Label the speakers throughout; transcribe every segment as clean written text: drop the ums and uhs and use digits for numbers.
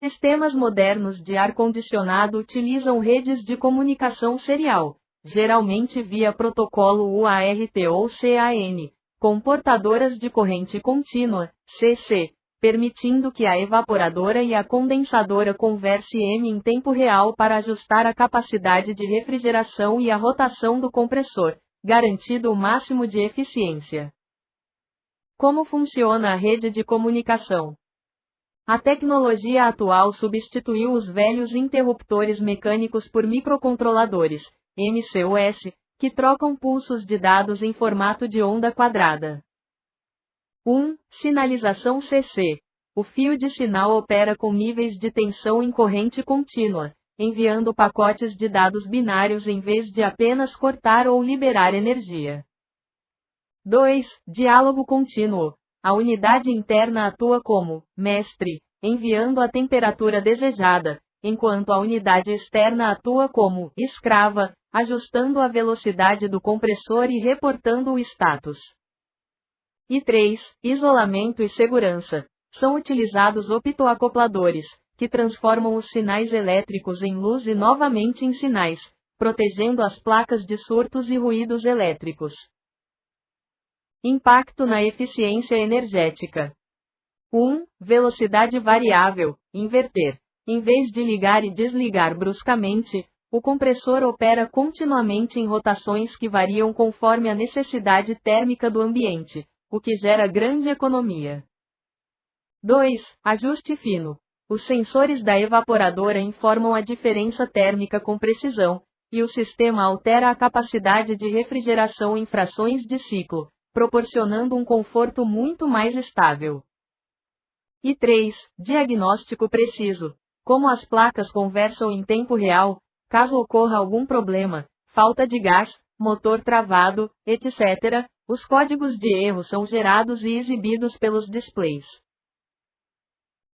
Speaker 1: Sistemas modernos de ar-condicionado utilizam redes de comunicação serial, geralmente via protocolo UART ou CAN, com portadoras de corrente contínua, CC, permitindo que a evaporadora e a condensadora converse em tempo real para ajustar a capacidade de refrigeração e a rotação do compressor, garantindo o máximo de eficiência. Como funciona a rede de comunicação? A tecnologia atual substituiu os velhos interruptores mecânicos por microcontroladores, MCUS, que trocam pulsos de dados em formato de onda quadrada. 1. Sinalização CC. O fio de sinal opera com níveis de tensão em corrente contínua, enviando pacotes de dados binários em vez de apenas cortar ou liberar energia. 2. Diálogo contínuo. A unidade interna atua como mestre, enviando a temperatura desejada, enquanto a unidade externa atua como escrava, ajustando a velocidade do compressor e reportando o status. E 3. Isolamento e segurança. São utilizados optoacopladores, que transformam os sinais elétricos em luz e novamente em sinais, protegendo as placas de surtos e ruídos elétricos. Impacto na eficiência energética. 1. Velocidade variável, inverter. Em vez de ligar e desligar bruscamente, o compressor opera continuamente em rotações que variam conforme a necessidade térmica do ambiente, o que gera grande economia. 2. Ajuste fino. Os sensores da evaporadora informam a diferença térmica com precisão, e o sistema altera a capacidade de refrigeração em frações de ciclo, proporcionando um conforto muito mais estável. E 3. Diagnóstico preciso. Como as placas conversam em tempo real, caso ocorra algum problema, falta de gás, motor travado, etc., os códigos de erro são gerados e exibidos pelos displays.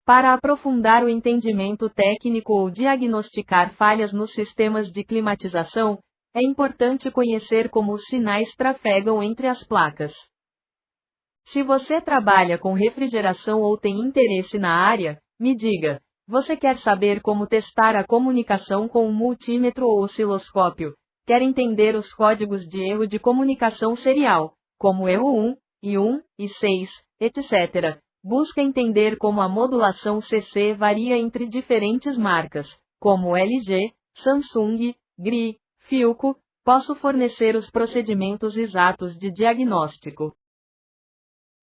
Speaker 1: Para aprofundar o entendimento técnico ou diagnosticar falhas nos sistemas de climatização, é importante conhecer como os sinais trafegam entre as placas. Se você trabalha com refrigeração ou tem interesse na área, me diga, você quer saber como testar a comunicação com um multímetro ou osciloscópio? Quer entender os códigos de erro de comunicação serial, como erro 1, I1, I6, etc. Busca entender como a modulação CC varia entre diferentes marcas, como LG, Samsung, GRI, Philco. Posso fornecer os procedimentos exatos de diagnóstico.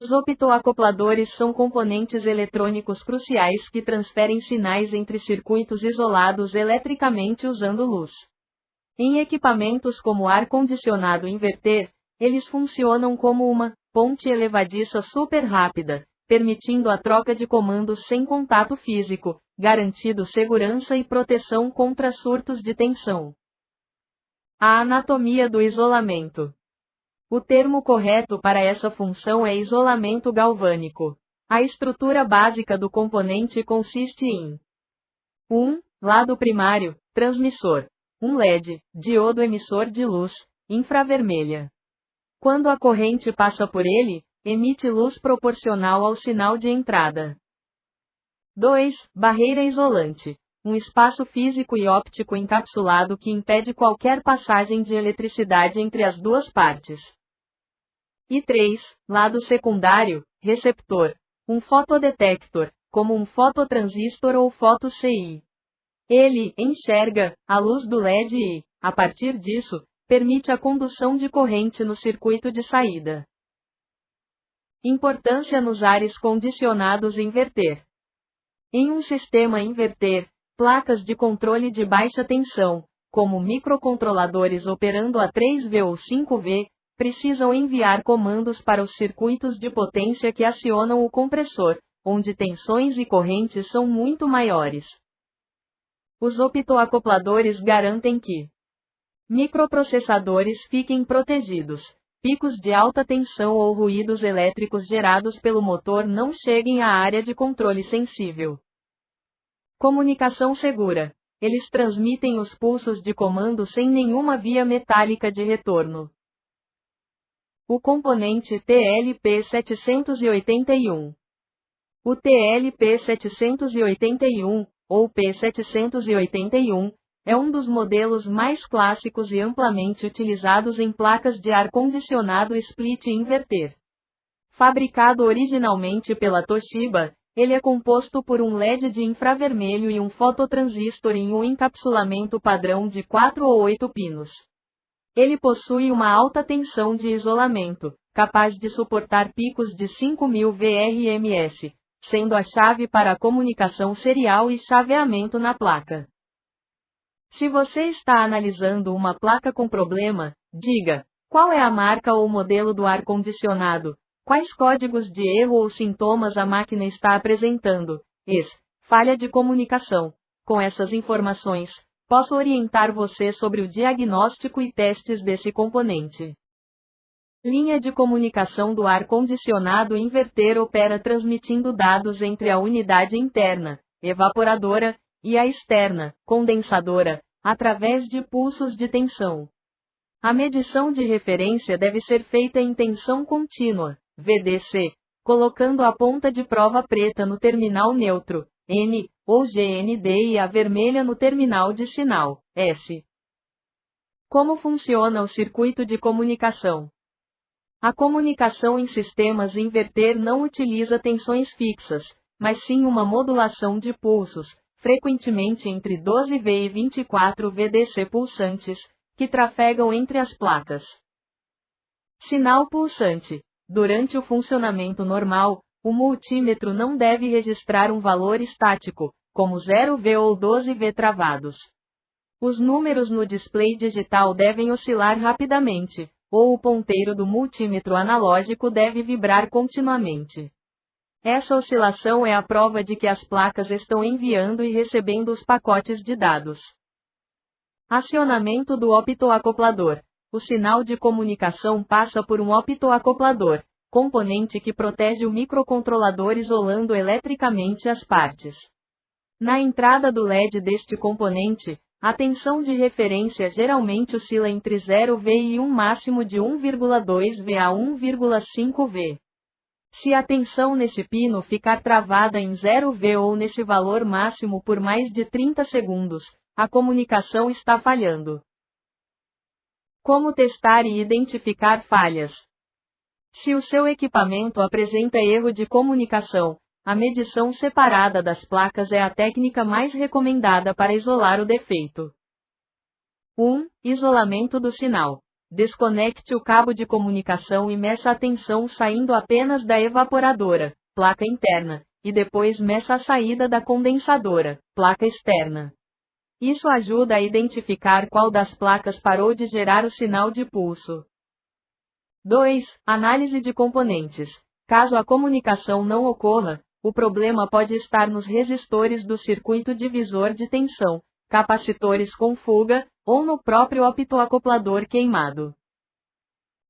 Speaker 1: Os optoacopladores são componentes eletrônicos cruciais que transferem sinais entre circuitos isolados eletricamente usando luz. Em equipamentos como ar-condicionado inverter, eles funcionam como uma ponte elevadiça super rápida, permitindo a troca de comandos sem contato físico, garantindo segurança e proteção contra surtos de tensão. A anatomia do isolamento. O termo correto para essa função é isolamento galvânico. A estrutura básica do componente consiste em 1. Lado primário, transmissor. Um LED, diodo emissor de luz, infravermelha. Quando a corrente passa por ele, emite luz proporcional ao sinal de entrada. 2. Barreira isolante. Um espaço físico e óptico encapsulado que impede qualquer passagem de eletricidade entre as duas partes. E 3. Lado secundário, receptor. Um fotodetector, como um fototransistor ou foto-CI. Ele enxerga a luz do LED e, a partir disso, permite a condução de corrente no circuito de saída. Importância nos ares condicionados inverter. Em um sistema inverter, placas de controle de baixa tensão, como microcontroladores operando a 3V ou 5V, precisam enviar comandos para os circuitos de potência que acionam o compressor, onde tensões e correntes são muito maiores. Os optoacopladores garantem que microprocessadores fiquem protegidos, picos de alta tensão ou ruídos elétricos gerados pelo motor não cheguem à área de controle sensível. Comunicação segura. Eles transmitem os pulsos de comando sem nenhuma via metálica de retorno. O componente TLP-781. O TLP-781 ou P781, é um dos modelos mais clássicos e amplamente utilizados em placas de ar-condicionado split inverter. Fabricado originalmente pela Toshiba, ele é composto por um LED de infravermelho e um fototransistor em um encapsulamento padrão de 4 ou 8 pinos. Ele possui uma alta tensão de isolamento, capaz de suportar picos de 5.000 VRMS, sendo a chave para a comunicação serial e chaveamento na placa. Se você está analisando uma placa com problema, diga: qual é a marca ou modelo do ar-condicionado? Quais códigos de erro ou sintomas a máquina está apresentando? Falha de comunicação. Com essas informações, posso orientar você sobre o diagnóstico e testes desse componente. Linha de comunicação do ar-condicionado inverter opera transmitindo dados entre a unidade interna, evaporadora, e a externa, condensadora, através de pulsos de tensão. A medição de referência deve ser feita em tensão contínua, VDC, colocando a ponta de prova preta no terminal neutro, N, ou GND e a vermelha no terminal de sinal, S. Como funciona o circuito de comunicação? A comunicação em sistemas inverter não utiliza tensões fixas, mas sim uma modulação de pulsos, frequentemente entre 12V e 24 VDC pulsantes, que trafegam entre as placas. Sinal pulsante. Durante o funcionamento normal, o multímetro não deve registrar um valor estático, como 0V ou 12V travados. Os números no display digital devem oscilar rapidamente, ou o ponteiro do multímetro analógico deve vibrar continuamente. Essa oscilação é a prova de que as placas estão enviando e recebendo os pacotes de dados. Acionamento do optoacoplador. O sinal de comunicação passa por um optoacoplador, componente que protege o microcontrolador isolando eletricamente as partes. Na entrada do LED deste componente, a tensão de referência geralmente oscila entre 0V e um máximo de 1,2V a 1,5V. Se a tensão nesse pino ficar travada em 0V ou nesse valor máximo por mais de 30 segundos, a comunicação está falhando. Como testar e identificar falhas? Se o seu equipamento apresenta erro de comunicação, a medição separada das placas é a técnica mais recomendada para isolar o defeito. 1. Isolamento do sinal. Desconecte o cabo de comunicação e meça a tensão saindo apenas da evaporadora, placa interna, e depois meça a saída da condensadora, placa externa. Isso ajuda a identificar qual das placas parou de gerar o sinal de pulso. 2. Análise de componentes. Caso a comunicação não ocorra, o problema pode estar nos resistores do circuito divisor de tensão, capacitores com fuga, ou no próprio optoacoplador queimado.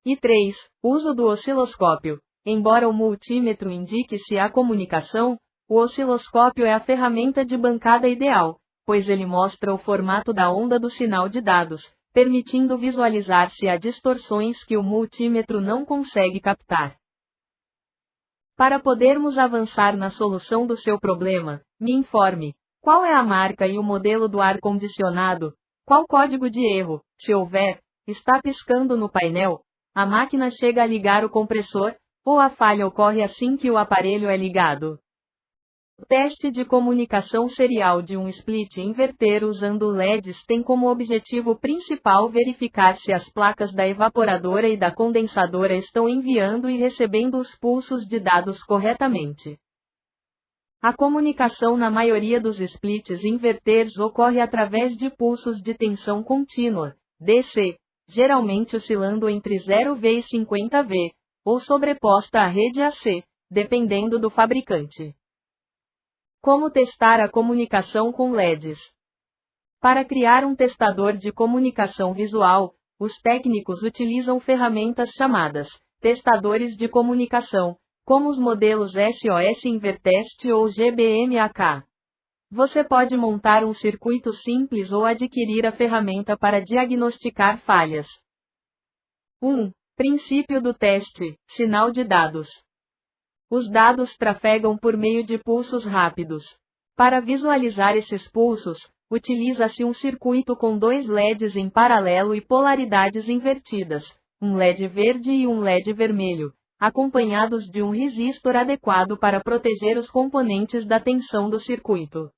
Speaker 1: E 3. Uso do osciloscópio. Embora o multímetro indique se há comunicação, o osciloscópio é a ferramenta de bancada ideal, pois ele mostra o formato da onda do sinal de dados, permitindo visualizar se há distorções que o multímetro não consegue captar. Para podermos avançar na solução do seu problema, me informe: qual é a marca e o modelo do ar-condicionado? Qual código de erro, se houver, está piscando no painel? A máquina chega a ligar o compressor, ou a falha ocorre assim que o aparelho é ligado? O teste de comunicação serial de um split inverter usando LEDs tem como objetivo principal verificar se as placas da evaporadora e da condensadora estão enviando e recebendo os pulsos de dados corretamente. A comunicação na maioria dos splits inverters ocorre através de pulsos de tensão contínua, DC, geralmente oscilando entre 0V e 50V, ou sobreposta à rede AC, dependendo do fabricante. Como testar a comunicação com LEDs? Para criar um testador de comunicação visual, os técnicos utilizam ferramentas chamadas testadores de comunicação, como os modelos SOS Invertest ou GBMAK. Você pode montar um circuito simples ou adquirir a ferramenta para diagnosticar falhas. 1. Princípio do teste: sinal de dados. Os dados trafegam por meio de pulsos rápidos. Para visualizar esses pulsos, utiliza-se um circuito com dois LEDs em paralelo e polaridades invertidas, um LED verde e um LED vermelho, acompanhados de um resistor adequado para proteger os componentes da tensão do circuito.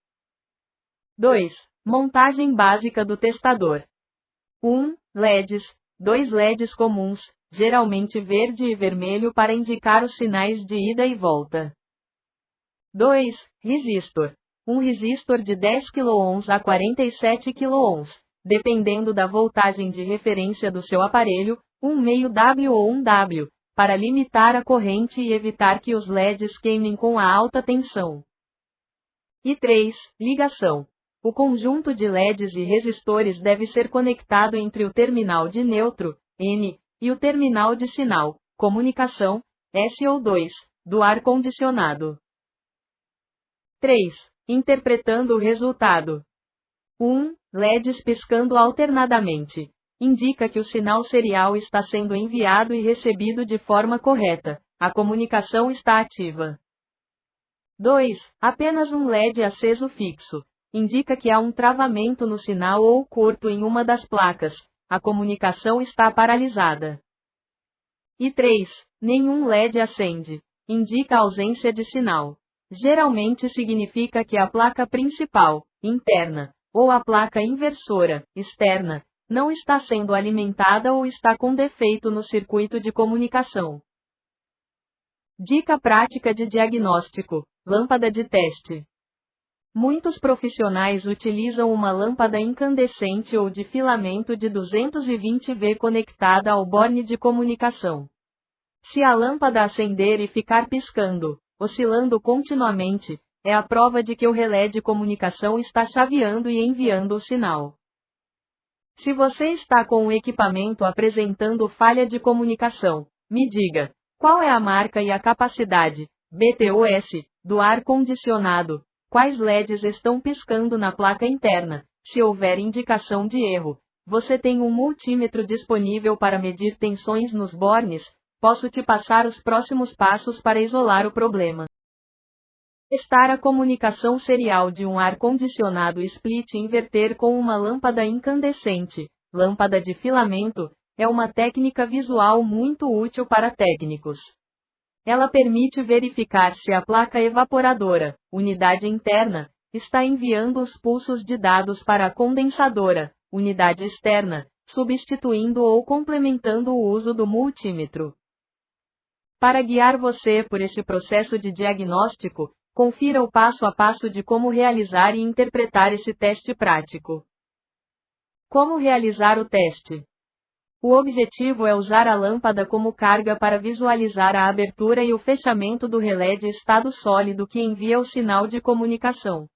Speaker 1: 2. Montagem básica do testador. 1. LEDs. 2 LEDs comuns, geralmente verde e vermelho para indicar os sinais de ida e volta. 2. Resistor. Um resistor de 10 kΩ a 47 kΩ, dependendo da voltagem de referência do seu aparelho, um meio W ou 1W, para limitar a corrente e evitar que os LEDs queimem com a alta tensão. E 3. Ligação. O conjunto de LEDs e resistores deve ser conectado entre o terminal de neutro, N, e o terminal de sinal, comunicação, S ou 2, do ar-condicionado. 3. Interpretando o resultado. 1. LEDs piscando alternadamente. Indica que o sinal serial está sendo enviado e recebido de forma correta. A comunicação está ativa. 2. Apenas um LED aceso fixo. Indica que há um travamento no sinal ou curto em uma das placas. A comunicação está paralisada. E 3. Nenhum LED acende. Indica a ausência de sinal. Geralmente significa que a placa principal, interna, ou a placa inversora, externa, não está sendo alimentada ou está com defeito no circuito de comunicação. Dica prática de diagnóstico: lâmpada de teste. Muitos profissionais utilizam uma lâmpada incandescente ou de filamento de 220V conectada ao borne de comunicação. Se a lâmpada acender e ficar piscando, oscilando continuamente, é a prova de que o relé de comunicação está chaveando e enviando o sinal. Se você está com o equipamento apresentando falha de comunicação, me diga, qual é a marca e a capacidade, BTOS, do ar-condicionado? Quais LEDs estão piscando na placa interna? Se houver indicação de erro, você tem um multímetro disponível para medir tensões nos bornes? Posso te passar os próximos passos para isolar o problema. Testar a comunicação serial de um ar-condicionado split inverter com uma lâmpada incandescente, lâmpada de filamento, é uma técnica visual muito útil para técnicos. Ela permite verificar se a placa evaporadora, unidade interna, está enviando os pulsos de dados para a condensadora, unidade externa, substituindo ou complementando o uso do multímetro. Para guiar você por esse processo de diagnóstico, confira o passo a passo de como realizar e interpretar esse teste prático. Como realizar o teste? O objetivo é usar a lâmpada como carga para visualizar a abertura e o fechamento do relé de estado sólido que envia o sinal de comunicação.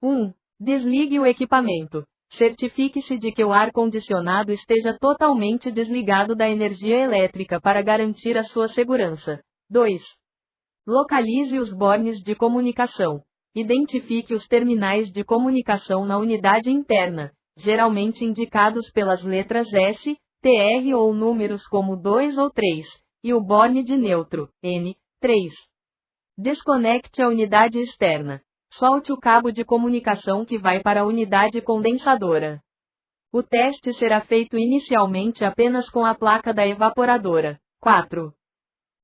Speaker 1: 1. Desligue o equipamento. Certifique-se de que o ar-condicionado esteja totalmente desligado da energia elétrica para garantir a sua segurança. 2. Localize os bornes de comunicação. Identifique os terminais de comunicação na unidade interna, geralmente indicados pelas letras S, TR ou números como 2 ou 3, e o borne de neutro, N, 3. Desconecte a unidade externa. Solte o cabo de comunicação que vai para a unidade condensadora. O teste será feito inicialmente apenas com a placa da evaporadora. 4.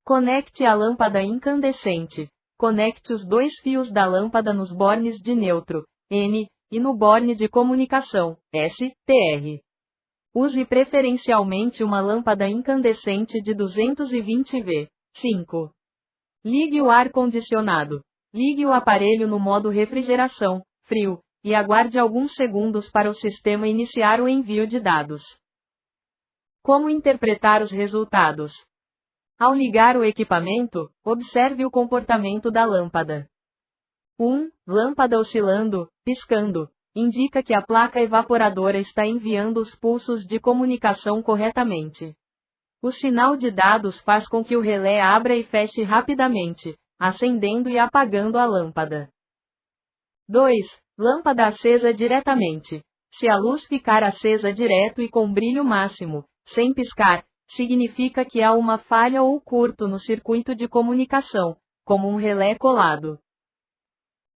Speaker 1: Conecte a lâmpada incandescente. Conecte os dois fios da lâmpada nos bornes de neutro, N, e no borne de comunicação, S-TR. Use preferencialmente uma lâmpada incandescente de 220V. 5. Ligue o ar-condicionado. Ligue o aparelho no modo refrigeração, frio, e aguarde alguns segundos para o sistema iniciar o envio de dados. Como interpretar os resultados? Ao ligar o equipamento, observe o comportamento da lâmpada. 1. Lâmpada oscilando, piscando. Indica que a placa evaporadora está enviando os pulsos de comunicação corretamente. O sinal de dados faz com que o relé abra e feche rapidamente, acendendo e apagando a lâmpada. 2. Lâmpada acesa diretamente. Se a luz ficar acesa direto e com brilho máximo, sem piscar, significa que há uma falha ou curto no circuito de comunicação, como um relé colado.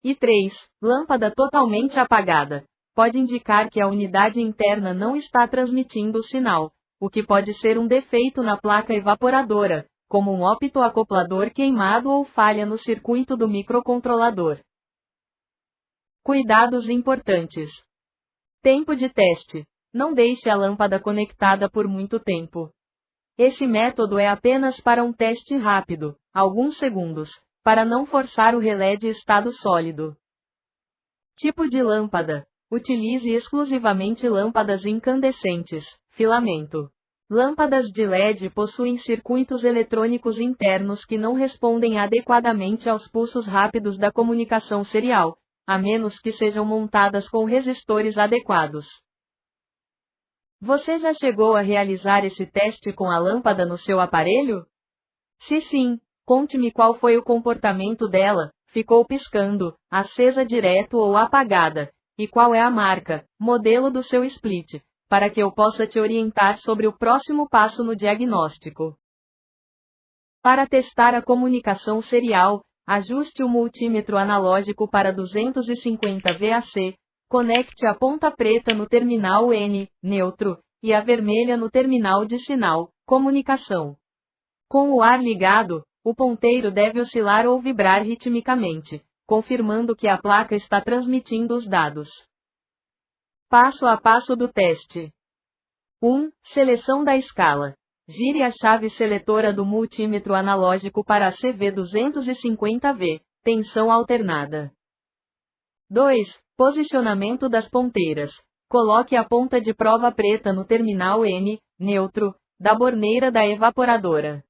Speaker 1: E 3. Lâmpada totalmente apagada. Pode indicar que a unidade interna não está transmitindo o sinal, o que pode ser um defeito na placa evaporadora, como um optoacoplador queimado ou falha no circuito do microcontrolador. Cuidados importantes. Tempo de teste. Não deixe a lâmpada conectada por muito tempo. Esse método é apenas para um teste rápido, alguns segundos, para não forçar o relé de estado sólido. Tipo de lâmpada. Utilize exclusivamente lâmpadas incandescentes, filamento. Lâmpadas de LED possuem circuitos eletrônicos internos que não respondem adequadamente aos pulsos rápidos da comunicação serial, a menos que sejam montadas com resistores adequados. Você já chegou a realizar esse teste com a lâmpada no seu aparelho? Se sim, conte-me qual foi o comportamento dela, ficou piscando, acesa direto ou apagada, e qual é a marca, modelo do seu split, para que eu possa te orientar sobre o próximo passo no diagnóstico. Para testar a comunicação serial, ajuste o multímetro analógico para 250 VAC, conecte a ponta preta no terminal N, neutro, e a vermelha no terminal de sinal, comunicação. Com o ar ligado, o ponteiro deve oscilar ou vibrar ritmicamente, confirmando que a placa está transmitindo os dados. Passo a passo do teste. 1. Seleção da escala. Gire a chave seletora do multímetro analógico para a CV250V, tensão alternada. 2. Posicionamento das ponteiras. Coloque a ponta de prova preta no terminal N, neutro, da borneira da evaporadora.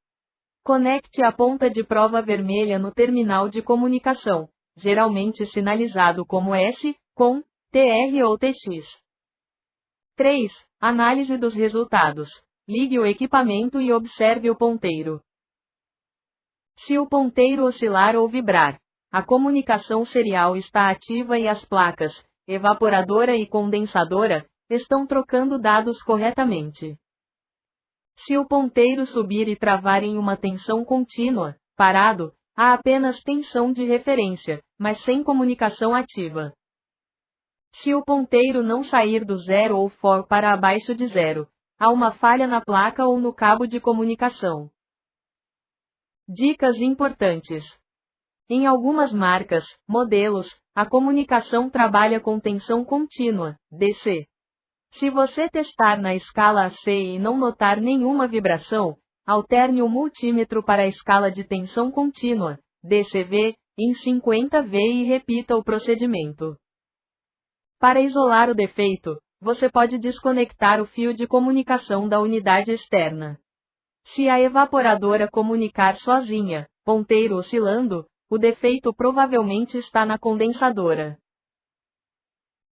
Speaker 1: Conecte a ponta de prova vermelha no terminal de comunicação, geralmente sinalizado como S, com, TR ou TX. 3. Análise dos resultados. Ligue o equipamento e observe o ponteiro. Se o ponteiro oscilar ou vibrar, a comunicação serial está ativa e as placas, evaporadora e condensadora, estão trocando dados corretamente. Se o ponteiro subir e travar em uma tensão contínua, parado, há apenas tensão de referência, mas sem comunicação ativa. Se o ponteiro não sair do zero ou for para abaixo de zero, há uma falha na placa ou no cabo de comunicação. Dicas importantes. Em algumas marcas, modelos, a comunicação trabalha com tensão contínua, DC. Se você testar na escala AC e não notar nenhuma vibração, alterne o multímetro para a escala de tensão contínua, DCV, em 50V e repita o procedimento. Para isolar o defeito, você pode desconectar o fio de comunicação da unidade externa. Se a evaporadora comunicar sozinha, ponteiro oscilando, o defeito provavelmente está na condensadora.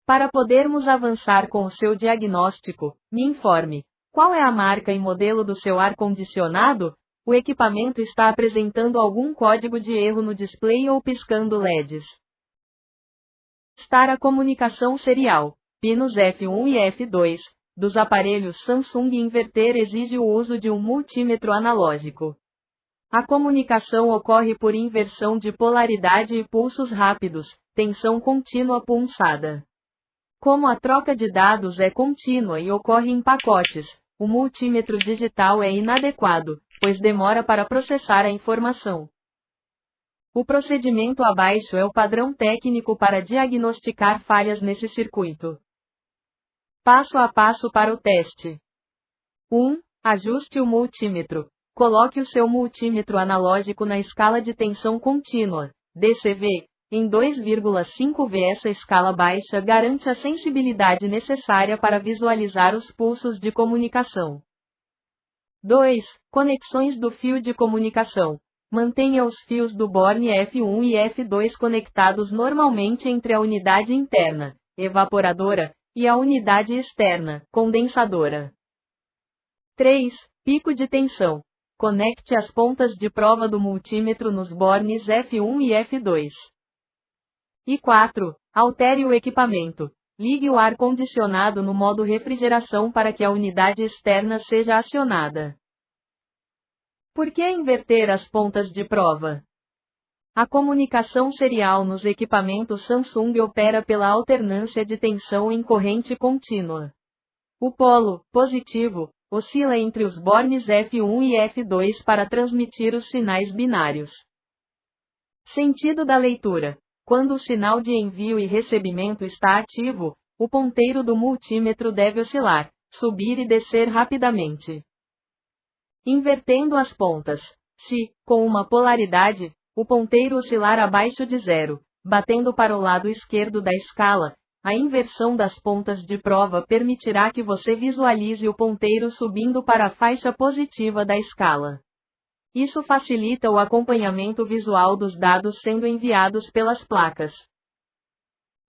Speaker 1: Para podermos avançar com o seu diagnóstico, me informe: qual é a marca e modelo do seu ar-condicionado? O equipamento está apresentando algum código de erro no display ou piscando LEDs. Testar a comunicação serial, pinos F1 e F2, dos aparelhos Samsung inverter exige o uso de um multímetro analógico. A comunicação ocorre por inversão de polaridade e pulsos rápidos, tensão contínua pulsada. Como a troca de dados é contínua e ocorre em pacotes, o multímetro digital é inadequado, pois demora para processar a informação. O procedimento abaixo é o padrão técnico para diagnosticar falhas nesse circuito. Passo a passo para o teste. 1. Ajuste o multímetro. Coloque o seu multímetro analógico na escala de tensão contínua, DCV, em 2,5V. Essa escala baixa garante a sensibilidade necessária para visualizar os pulsos de comunicação. 2. Conexões do fio de comunicação. Mantenha os fios do borne F1 e F2 conectados normalmente entre a unidade interna, evaporadora, e a unidade externa, condensadora. 3. Pico de tensão. Conecte as pontas de prova do multímetro nos bornes F1 e F2. E 4. Altere o equipamento. Ligue o ar-condicionado no modo refrigeração para que a unidade externa seja acionada. Por que inverter as pontas de prova? A comunicação serial nos equipamentos Samsung opera pela alternância de tensão em corrente contínua. O polo positivo oscila entre os bornes F1 e F2 para transmitir os sinais binários. Sentido da leitura. Quando o sinal de envio e recebimento está ativo, o ponteiro do multímetro deve oscilar, subir e descer rapidamente, invertendo as pontas. Se, com uma polaridade, o ponteiro oscilar abaixo de zero, batendo para o lado esquerdo da escala, a inversão das pontas de prova permitirá que você visualize o ponteiro subindo para a faixa positiva da escala. Isso facilita o acompanhamento visual dos dados sendo enviados pelas placas.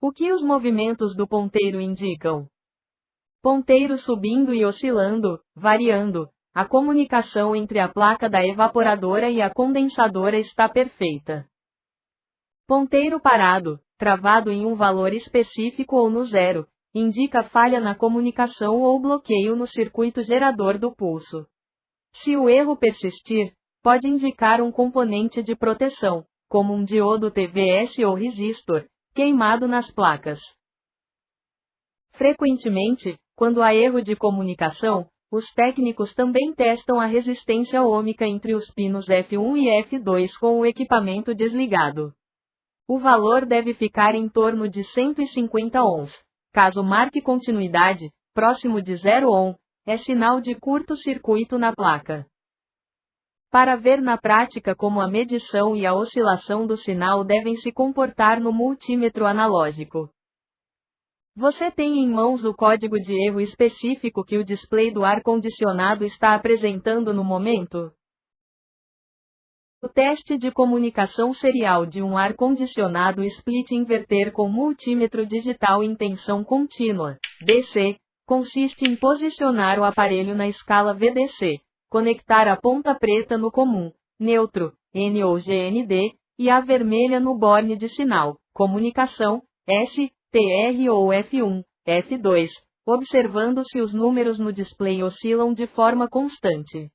Speaker 1: O que os movimentos do ponteiro indicam? Ponteiro subindo e oscilando, variando. A comunicação entre a placa da evaporadora e a condensadora está perfeita. Ponteiro parado, travado em um valor específico ou no zero, indica falha na comunicação ou bloqueio no circuito gerador do pulso. Se o erro persistir, pode indicar um componente de proteção, como um diodo TVS ou resistor, queimado nas placas. Frequentemente, quando há erro de comunicação, os técnicos também testam a resistência ohmica entre os pinos F1 e F2 com o equipamento desligado. O valor deve ficar em torno de 150 ohms. Caso marque continuidade, próximo de 0 ohm, é sinal de curto-circuito na placa. Para ver na prática como a medição e a oscilação do sinal devem se comportar no multímetro analógico. Você tem em mãos o código de erro específico que o display do ar-condicionado está apresentando no momento? O teste de comunicação serial de um ar-condicionado split inverter com multímetro digital em tensão contínua, DC, consiste em posicionar o aparelho na escala VDC, conectar a ponta preta no comum, neutro, N ou GND, e a vermelha no borne de sinal, comunicação, S, TR ou F1, F2, observando se os números no display oscilam de forma constante.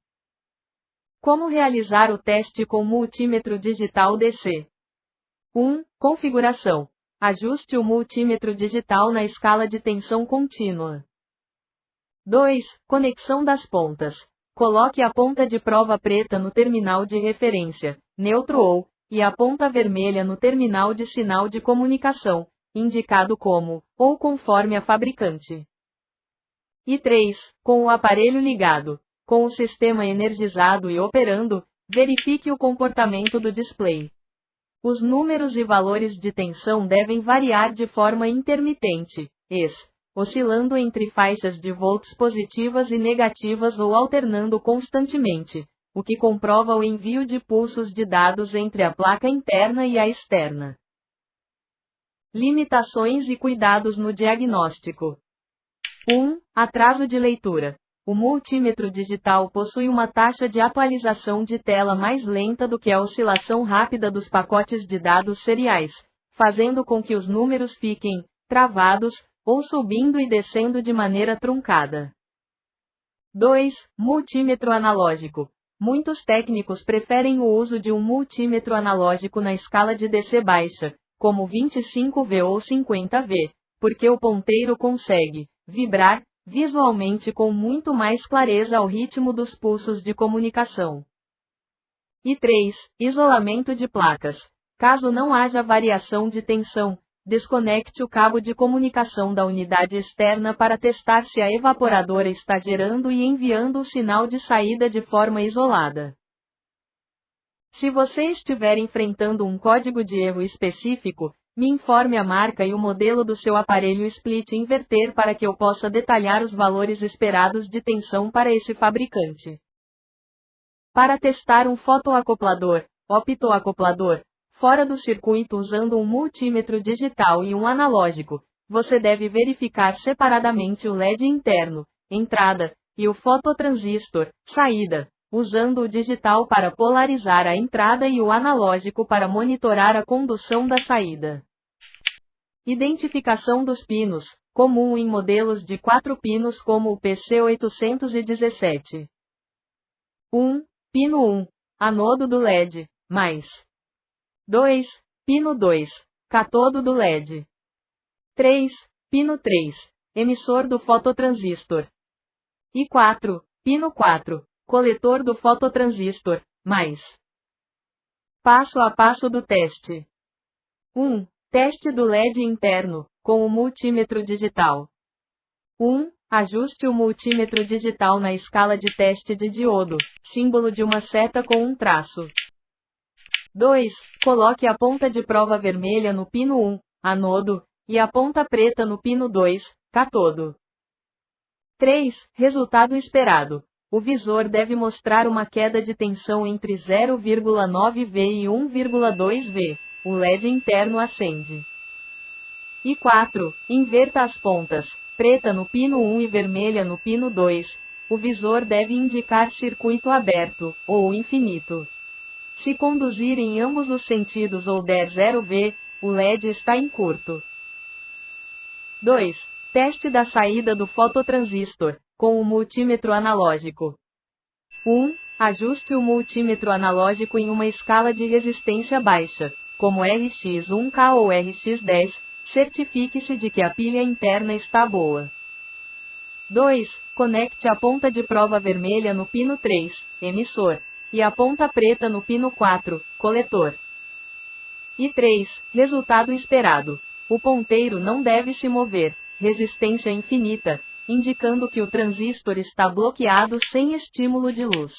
Speaker 1: Como realizar o teste com multímetro digital DC? 1. Configuração. Ajuste o multímetro digital na escala de tensão contínua. 2. Conexão das pontas. Coloque a ponta de prova preta no terminal de referência, neutro ou, e a ponta vermelha no terminal de sinal de comunicação, indicado como, ou conforme a fabricante. E 3. Com o aparelho ligado. Com o sistema energizado e operando, verifique o comportamento do display. Os números e valores de tensão devem variar de forma intermitente, oscilando entre faixas de volts positivas e negativas ou alternando constantemente, o que comprova o envio de pulsos de dados entre a placa interna e a externa. Limitações e cuidados no diagnóstico. 1. Atraso de leitura. O multímetro digital possui uma taxa de atualização de tela mais lenta do que a oscilação rápida dos pacotes de dados seriais, fazendo com que os números fiquem travados ou subindo e descendo de maneira truncada. 2. Multímetro analógico. Muitos técnicos preferem o uso de um multímetro analógico na escala de DC baixa, como 25V ou 50V, porque o ponteiro consegue vibrar visualmente com muito mais clareza ao ritmo dos pulsos de comunicação. E 3. Isolamento de placas. Caso não haja variação de tensão, desconecte o cabo de comunicação da unidade externa para testar se a evaporadora está gerando e enviando o sinal de saída de forma isolada. Se você estiver enfrentando um código de erro específico, me informe a marca e o modelo do seu aparelho split inverter para que eu possa detalhar os valores esperados de tensão para esse fabricante. Para testar um fotoacoplador, optoacoplador, fora do circuito usando um multímetro digital e um analógico, você deve verificar separadamente o LED interno, entrada, e o fototransistor, saída, usando o digital para polarizar a entrada e o analógico para monitorar a condução da saída. Identificação dos pinos, comum em modelos de 4 pinos como o PC817. 1. Pino 1. Anodo do LED, mais. 2. Pino 2. Cátodo do LED. 3. Pino 3. Emissor do fototransistor. E 4. Pino 4. Coletor do fototransistor, mais. Passo a passo do teste. 1. Teste do LED interno, com o multímetro digital. 1. Ajuste o multímetro digital na escala de teste de diodo, símbolo de uma seta com um traço. 2. Coloque a ponta de prova vermelha no pino 1, anodo, e a ponta preta no pino 2, cátodo. 3. Resultado esperado. O visor deve mostrar uma queda de tensão entre 0,9 V e 1,2 V. O LED interno acende. E 4. Inverta as pontas, preta no pino 1 e vermelha no pino 2. O visor deve indicar circuito aberto, ou infinito. Se conduzir em ambos os sentidos ou der 0 V, o LED está em curto. 2. Teste da saída do fototransistor, com o multímetro analógico. 1. Ajuste o multímetro analógico em uma escala de resistência baixa, como RX1K ou RX10, certifique-se de que a pilha interna está boa. 2. Conecte a ponta de prova vermelha no pino 3, emissor, e a ponta preta no pino 4, coletor. E 3. Resultado esperado. O ponteiro não deve se mover, resistência infinita, indicando que o transistor está bloqueado sem estímulo de luz.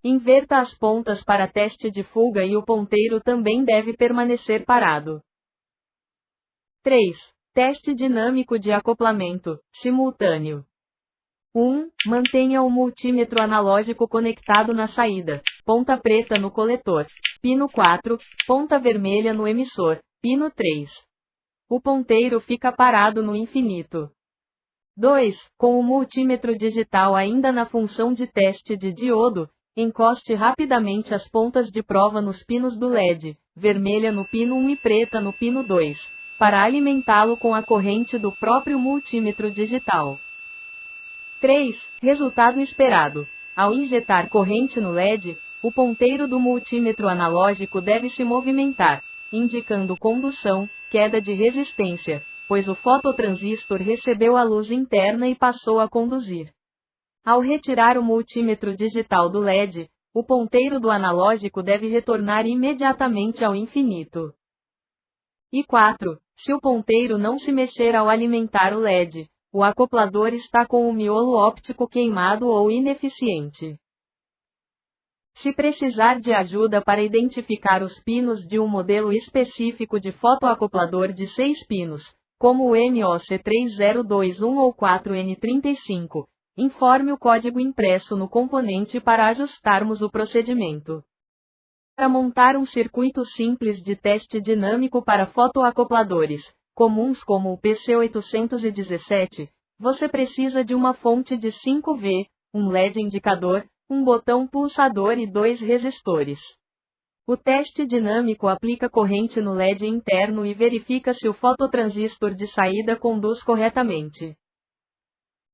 Speaker 1: Inverta as pontas para teste de fuga e o ponteiro também deve permanecer parado. 3. Teste dinâmico de acoplamento, simultâneo. 1. Mantenha o multímetro analógico conectado na saída, ponta preta no coletor, pino 4, ponta vermelha no emissor, pino 3. O ponteiro fica parado no infinito. 2. Com o multímetro digital ainda na função de teste de diodo, encoste rapidamente as pontas de prova nos pinos do LED, vermelha no pino 1 e preta no pino 2, para alimentá-lo com a corrente do próprio multímetro digital. 3. Resultado esperado. Ao injetar corrente no LED, o ponteiro do multímetro analógico deve se movimentar, indicando condução, queda de resistência, pois o fototransistor recebeu a luz interna e passou a conduzir. Ao retirar o multímetro digital do LED, o ponteiro do analógico deve retornar imediatamente ao infinito. E 4. Se o ponteiro não se mexer ao alimentar o LED, o acoplador está com o miolo óptico queimado ou ineficiente. Se precisar de ajuda para identificar os pinos de um modelo específico de fotoacoplador de 6 pinos, como o MOC3021 ou 4N35, informe o código impresso no componente para ajustarmos o procedimento. Para montar um circuito simples de teste dinâmico para fotoacopladores, comuns como o PC817, você precisa de uma fonte de 5V, um LED indicador, um botão pulsador e 2 resistores. O teste dinâmico aplica corrente no LED interno e verifica se o fototransistor de saída conduz corretamente.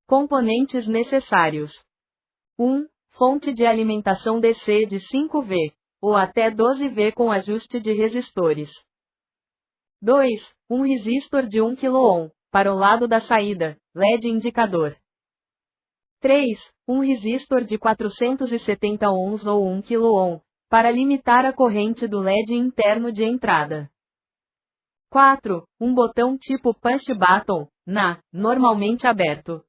Speaker 1: Componentes necessários. 1. Fonte de alimentação DC de 5V, ou até 12V com ajuste de resistores. 2. Um resistor de 1 kΩ, para o lado da saída, LED indicador. 3. Um resistor de 470 ohms ou 1 kΩ, para limitar a corrente do LED interno de entrada. 4. Um botão tipo push button, normalmente aberto.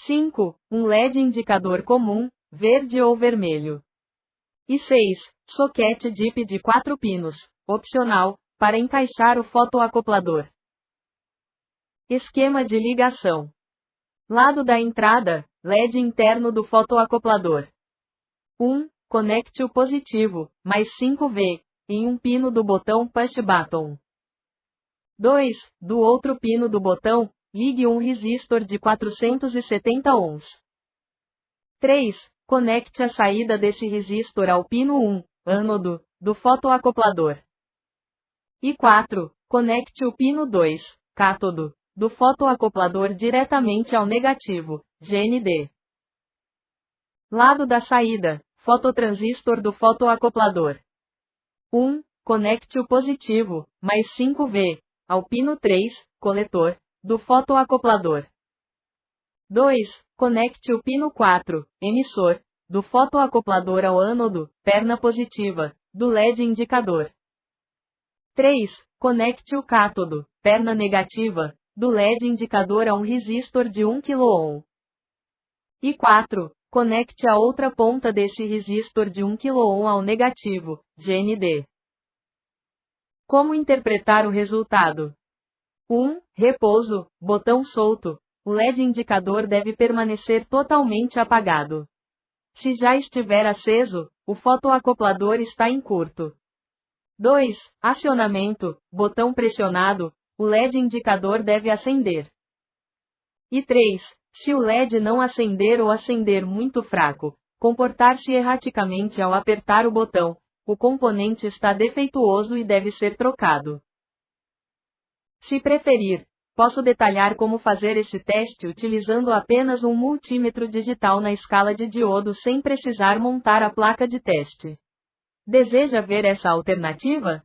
Speaker 1: 5. Um LED indicador comum, verde ou vermelho. E 6. Soquete DIP de 4 pinos, opcional, para encaixar o fotoacoplador. Esquema de ligação. Lado da entrada, LED interno do fotoacoplador. 1. Conecte o positivo, mais 5V, em um pino do botão push button. 2. Do outro pino do botão, ligue um resistor de 470 ohms. 3. Conecte a saída desse resistor ao pino 1, ânodo, do fotoacoplador. E 4. Conecte o pino 2, cátodo, do fotoacoplador diretamente ao negativo, GND. Lado da saída, fototransistor do fotoacoplador. 1. conecte o positivo, mais 5V, ao pino 3, coletor, do fotoacoplador. 2. Conecte o pino 4, emissor, do fotoacoplador ao ânodo, perna positiva, do LED indicador. 3. Conecte o cátodo, perna negativa, do LED indicador a um resistor de 1 kΩ. E 4. Conecte a outra ponta desse resistor de 1 kΩ ao negativo, GND. Como interpretar o resultado? 1. Repouso, botão solto. O LED indicador deve permanecer totalmente apagado. Se já estiver aceso, o fotoacoplador está em curto. 2. Acionamento, botão pressionado, o LED indicador deve acender. E 3. Se o LED não acender ou acender muito fraco, comportar-se erraticamente ao apertar o botão, o componente está defeituoso e deve ser trocado. Se preferir, posso detalhar como fazer esse teste utilizando apenas um multímetro digital na escala de diodo sem precisar montar a placa de teste. Deseja ver essa alternativa?